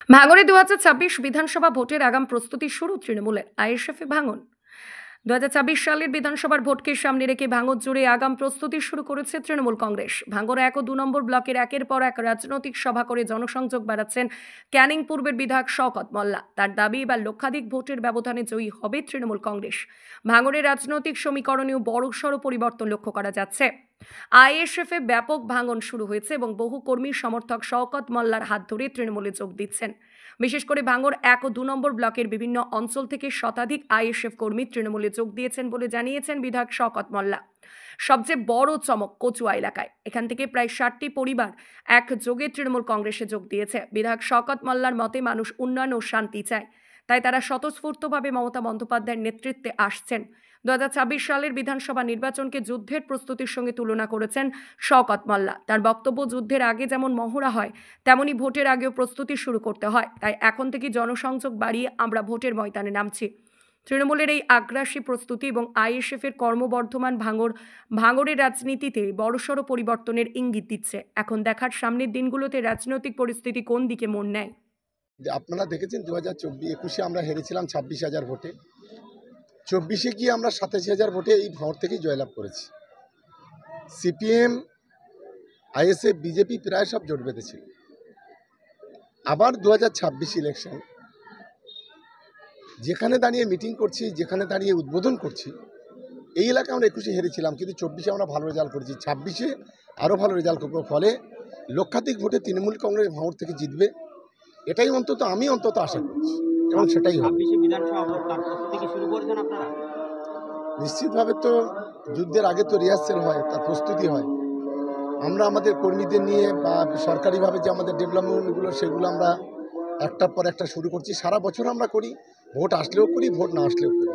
ভাঙড়ে 2026 বিধানসভা ভোটের আগাম প্রস্তুতি শুরু তৃণমূলের আইএসএফে ভাঙন। 2024 সালের বিধানসভার ভোটকে সামনে রেখে ভাঙড় জুড়ে আগাম প্রস্তুতি শুরু করেছে তৃণমূল কংগ্রেস। ভাঙড় 1 ও 2 নম্বর ব্লকের একের পর এক রাজনৈতিক সভা করে জনসংযোগ বাড়াচ্ছেন ক্যানিং পূর্বের বিধায়ক শওকত মোল্লা। তার দাবি এবার লক্ষাধিক ভোটের ব্যবধানে জয়ী হবে তৃণমূল কংগ্রেস। ভাঙড়ের রাজনৈতিক সমীকরণেও বড়সড় পরিবর্তন লক্ষ্য করা যাচ্ছে। আইএসএফে ব্যাপক ভাঙন শুরু হয়েছে এবং বহু কর্মী সমর্থক শওকত মোল্লার হাত ধরে তৃণমূলে যোগ দিচ্ছেন। বিশেষ করে ভাঙড় 1 ও 2 নম্বর ব্লকের বিভিন্ন অঞ্চল থেকে শতাধিক আইএসএফ কর্মী তৃণমূলে যোগ দিয়েছেন বলে জানিয়েছেন বিধায়ক শওকত মোল্লা। সবচেয়ে বড় চমক কচুয়া এলাকায়, এখান থেকে প্রায় 60টি পরিবার একযোগে তৃণমূল কংগ্রেসে যোগ দিয়েছে। বিধায়ক শওকত মোল্লার মতে মানুষ উন্নয়ন ও শান্তি চায়, তাই তারা স্বতঃস্ফূর্তভাবে মমতা বন্দ্যোপাধ্যায়ের নেতৃত্বে আসছেন। 2026 সালের বিধানসভা নির্বাচনকে যুদ্ধের প্রস্তুতির সঙ্গে তুলনা করেছেন শওকত মোল্লা। তার বক্তব্য, যুদ্ধের আগে যেমন মহড়া হয় তেমনি ভোটের আগেও প্রস্তুতি শুরু করতে হয়, তাই এখন থেকে জনসংযোগ বাড়িয়ে আমরা ভোটের ময়দানে নামছি। তৃণমূলের এই আগ্রাসী প্রস্তুতি এবং আইএসএফের কর্মবর্ধমান ভাঙড়ের রাজনীতিতে বড়সড় পরিবর্তনের ইঙ্গিত দিচ্ছে। এখন দেখার সামনের দিনগুলোতে রাজনৈতিক পরিস্থিতি কোন দিকে মোড় নেয়। আপনারা দেখেছেন 2024-21 আমরা হেরেছিলাম 26,000 ভোটে। 24-এ গিয়ে আমরা 27,000 ভোটে এই ভাঙড় থেকেই জয়লাভ করেছি। সিপিএম, আইএসএফ, বিজেপি প্রায় সব জোট বেঁধেছিল। আবার 2026 ইলেকশন, যেখানে দাঁড়িয়ে মিটিং করছি, যেখানে দাঁড়িয়ে উদ্বোধন করছি, এই এলাকায় আমরা 21-এ হেরেছিলাম, কিন্তু 24-এ আমরা ভালো রেজাল্ট করেছি। 26-এ আরও ভালো রেজাল্ট করবো, ফলে লক্ষাধিক ভোটে তৃণমূল কংগ্রেস ভাঙড় থেকে জিতবে, এটাই আমি অন্তত আশা করছি এবং সেটাই হবে। নিশ্চিতভাবে তো যুদ্ধের আগে তো রিহার্সেল হয়, তার প্রস্তুতি হয়। আমরা আমাদের কর্মীদের নিয়ে বা সরকারিভাবে যে আমাদের ডেভেলপমেন্টগুলো, সেগুলো আমরা একটার পর একটা শুরু করছি। সারা বছর আমরা করি, ভোট আসলেও করি, ভোট না আসলেও করি।